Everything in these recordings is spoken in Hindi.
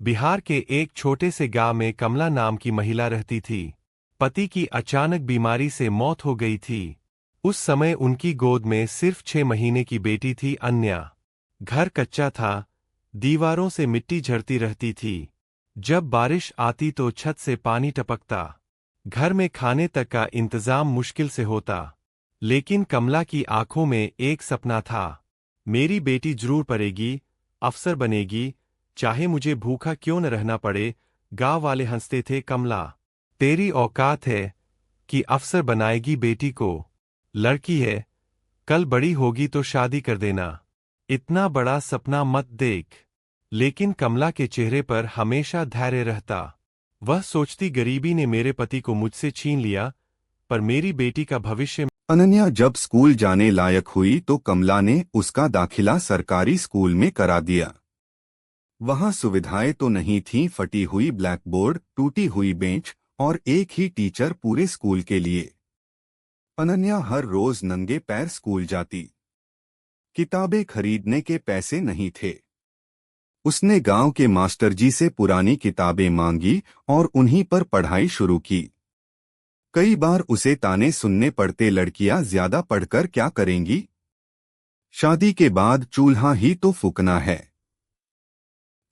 बिहार के एक छोटे से गांव में कमला नाम की महिला रहती थी। पति की अचानक बीमारी से मौत हो गई थी। उस समय उनकी गोद में सिर्फ 6 महीने की बेटी थी अन्या। घर कच्चा था, दीवारों से मिट्टी झड़ती रहती थी। जब बारिश आती तो छत से पानी टपकता। घर में खाने तक का इंतजाम मुश्किल से होता। लेकिन कमला की आंखों में एक सपना था। मेरी बेटी जरूर पढ़ेगी, अफसर बनेगी, चाहे मुझे भूखा क्यों न रहना पड़े। गांव वाले हंसते थे। कमला, तेरी औकात है कि अफसर बनाएगी बेटी को? लड़की है, कल बड़ी होगी तो शादी कर देना। इतना बड़ा सपना मत देख। लेकिन कमला के चेहरे पर हमेशा धैर्य रहता। वह सोचती, गरीबी ने मेरे पति को मुझसे छीन लिया, पर मेरी बेटी का भविष्य। अनन्या जब स्कूल जाने लायक हुई तो कमला ने उसका दाखिला सरकारी स्कूल में करा दिया। वहां सुविधाएं तो नहीं थीं, फटी हुई ब्लैकबोर्ड, टूटी हुई बेंच और एक ही टीचर पूरे स्कूल के लिए। अनन्या हर रोज नंगे पैर स्कूल जाती। किताबें खरीदने के पैसे नहीं थे। उसने गांव के मास्टर जी से पुरानी किताबें मांगी और उन्हीं पर पढ़ाई शुरू की। कई बार उसे ताने सुनने पड़ते, लड़कियां ज्यादा पढ़कर क्या करेंगी, शादी के बाद चूल्हा ही तो फूकना है।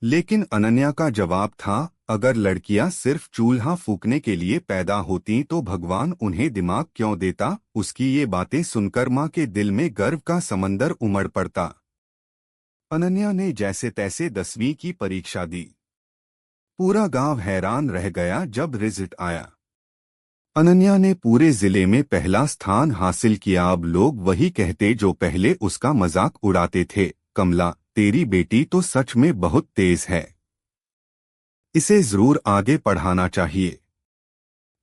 लेकिन अनन्या का जवाब था, अगर लड़कियां सिर्फ चूल्हा फूकने के लिए पैदा होती तो भगवान उन्हें दिमाग क्यों देता। उसकी ये बातें सुनकर मां के दिल में गर्व का समंदर उमड़ पड़ता। अनन्या ने जैसे तैसे 10वीं की परीक्षा दी। पूरा गांव हैरान रह गया जब रिजल्ट आया। अनन्या ने पूरे जिले में पहला स्थान हासिल किया। अब लोग वही कहते जो पहले उसका मजाक उड़ाते थे, कमला, तेरी बेटी तो सच में बहुत तेज है, इसे जरूर आगे पढ़ाना चाहिए।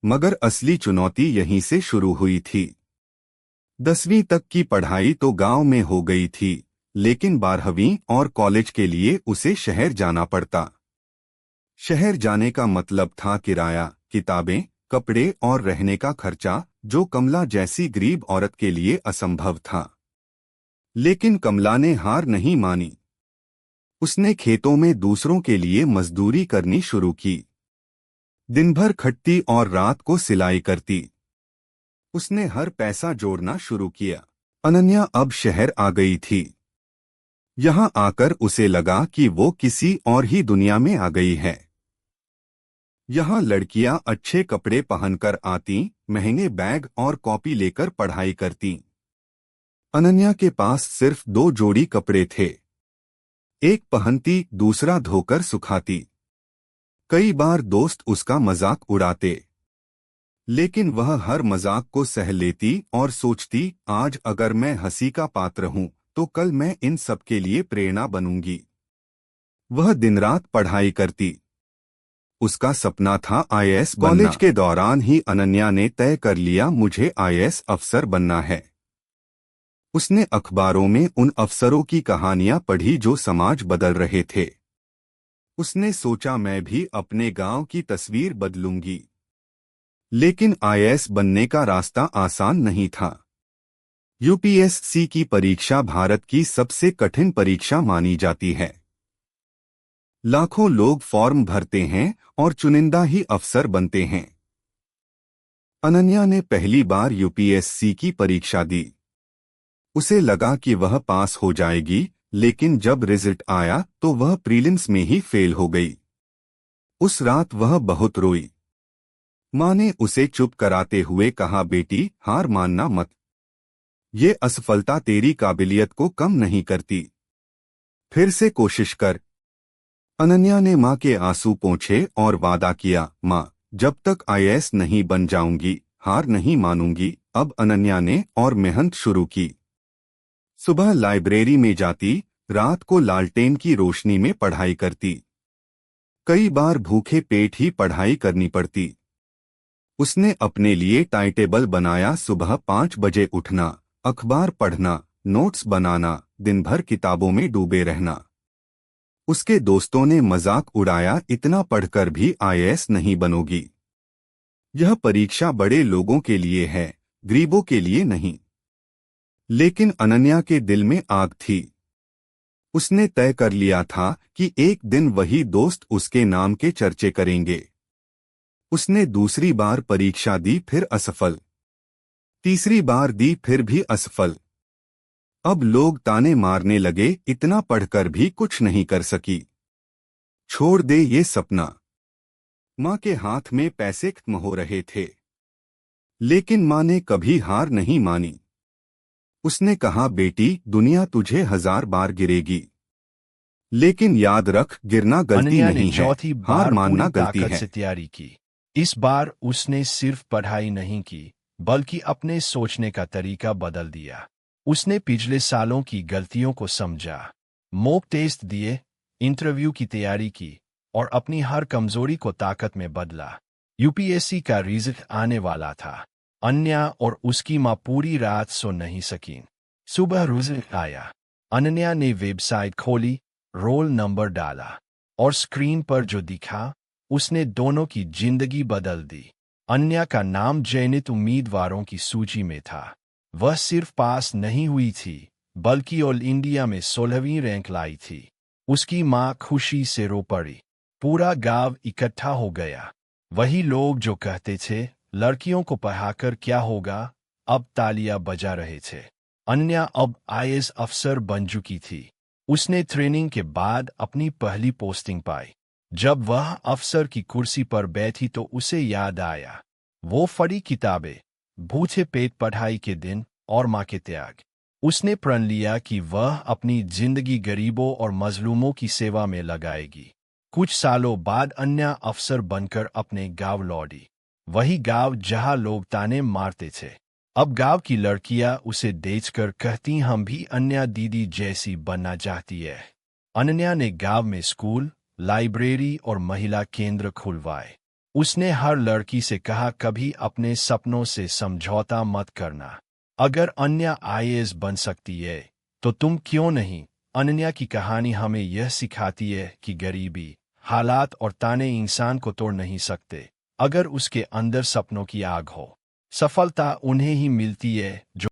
मगर असली चुनौती यहीं से शुरू हुई थी। 10वीं तक की पढ़ाई तो गांव में हो गई थी, लेकिन 12वीं और कॉलेज के लिए उसे शहर जाना पड़ता। शहर जाने का मतलब था किराया, किताबें, कपड़े और रहने का खर्चा, जो कमला जैसी गरीब औरत के लिए असंभव था। लेकिन कमला ने हार नहीं मानी। उसने खेतों में दूसरों के लिए मजदूरी करनी शुरू की। दिन भर खटती और रात को सिलाई करती। उसने हर पैसा जोड़ना शुरू किया। अनन्या अब शहर आ गई थी। यहाँ आकर उसे लगा कि वो किसी और ही दुनिया में आ गई है। यहाँ लड़कियां अच्छे कपड़े पहनकर आती, महंगे बैग और कॉपी लेकर पढ़ाई करती। अनन्या के पास सिर्फ 2 जोड़ी कपड़े थे। एक पहनती, दूसरा धोकर सुखाती। कई बार दोस्त उसका मजाक उड़ाते, लेकिन वह हर मजाक को सह लेती और सोचती, आज अगर मैं हंसी का पात्र हूं तो कल मैं इन सब के लिए प्रेरणा बनूंगी। वह दिन रात पढ़ाई करती। उसका सपना था आईएएस बनना। कॉलेज के दौरान ही अनन्या ने तय कर लिया, मुझे आईएएस अफसर बनना है। उसने अखबारों में उन अफसरों की कहानियां पढ़ी जो समाज बदल रहे थे। उसने सोचा, मैं भी अपने गांव की तस्वीर बदलूंगी। लेकिन आईएएस बनने का रास्ता आसान नहीं था। यूपीएससी की परीक्षा भारत की सबसे कठिन परीक्षा मानी जाती है। लाखों लोग फॉर्म भरते हैं और चुनिंदा ही अफसर बनते हैं। अनन्या ने पहली बार यूपीएससी की परीक्षा दी। उसे लगा कि वह पास हो जाएगी, लेकिन जब रिजल्ट आया तो वह प्रीलिम्स में ही फेल हो गई। उस रात वह बहुत रोई। मां ने उसे चुप कराते हुए कहा, बेटी, हार मानना मत। ये असफलता तेरी काबिलियत को कम नहीं करती। फिर से कोशिश कर। अनन्या ने मां के आंसू पोंछे और वादा किया, मां, जब तक आईएएस नहीं बन जाऊंगी, हार नहीं मानूंगी। अब अनन्या ने और मेहनत शुरू की। सुबह लाइब्रेरी में जाती, रात को लालटेन की रोशनी में पढ़ाई करती। कई बार भूखे पेट ही पढ़ाई करनी पड़ती। उसने अपने लिए टाइम टेबल बनाया, सुबह 5 बजे उठना, अखबार पढ़ना, नोट्स बनाना, दिन भर किताबों में डूबे रहना। उसके दोस्तों ने मजाक उड़ाया, इतना पढ़कर भी आईएएस नहीं बनोगी। यह परीक्षा बड़े लोगों के लिए है, गरीबों के लिए नहीं। लेकिन अनन्या के दिल में आग थी। उसने तय कर लिया था कि एक दिन वही दोस्त उसके नाम के चर्चे करेंगे। उसने दूसरी बार परीक्षा दी, फिर असफल। तीसरी बार दी, फिर भी असफल। अब लोग ताने मारने लगे, इतना पढ़कर भी कुछ नहीं कर सकी, छोड़ दे ये सपना। माँ के हाथ में पैसे खत्म हो रहे थे, लेकिन माँ ने कभी हार नहीं मानी। उसने कहा, बेटी, दुनिया तुझे 1000 बार गिरेगी, लेकिन याद रख, गिरना गलती अनन्या ने नहीं है, चौथी हार बार मानना पूरी गलती ताकत है। से तैयारी की। इस बार उसने सिर्फ पढ़ाई नहीं की, बल्कि अपने सोचने का तरीका बदल दिया। उसने पिछले सालों की गलतियों को समझा, मॉक टेस्ट दिए, इंटरव्यू की तैयारी की और अपनी हर कमजोरी को ताकत में बदला। यूपीएससी का रिजल्ट आने वाला था। अनन्या और उसकी माँ पूरी रात सो नहीं सकीं। सुबह रिजल्ट आया। अनन्या ने वेबसाइट खोली, रोल नंबर डाला और स्क्रीन पर जो दिखा, उसने दोनों की जिंदगी बदल दी। अनन्या का नाम चयनित उम्मीदवारों की सूची में था। वह सिर्फ पास नहीं हुई थी, बल्कि ऑल इंडिया में 16वीं रैंक लाई थी। उसकी माँ खुशी से रो पड़ी। पूरा गांव इकट्ठा हो गया। वही लोग जो कहते थे, लड़कियों को पढ़ाकर क्या होगा, अब तालियां बजा रहे थे। अनन्या अब आईएएस अफसर बन चुकी थी। उसने ट्रेनिंग के बाद अपनी पहली पोस्टिंग पाई। जब वह अफसर की कुर्सी पर बैठी तो उसे याद आया, वो फटी किताबें, भूखे पेट पढ़ाई के दिन और माँ के त्याग। उसने प्रण लिया कि वह अपनी जिंदगी गरीबों और मजलूमों की सेवा में लगाएगी। कुछ सालों बाद अनन्या अफसर बनकर अपने गांव लौटी। वही गांव जहां लोग ताने मारते थे। अब गांव की लड़कियां उसे देखकर कहती, हम भी अनन्या दीदी जैसी बनना चाहती है। अनन्या ने गांव में स्कूल, लाइब्रेरी और महिला केंद्र खुलवाए। उसने हर लड़की से कहा, कभी अपने सपनों से समझौता मत करना। अगर अनन्या आईएएस बन सकती है, तो तुम क्यों नहीं? अनन्या की कहानी हमें यह सिखाती है कि गरीबी, हालात और ताने इंसान को तोड़ नहीं सकते, अगर उसके अंदर सपनों की आग हो। सफलता उन्हें ही मिलती है जो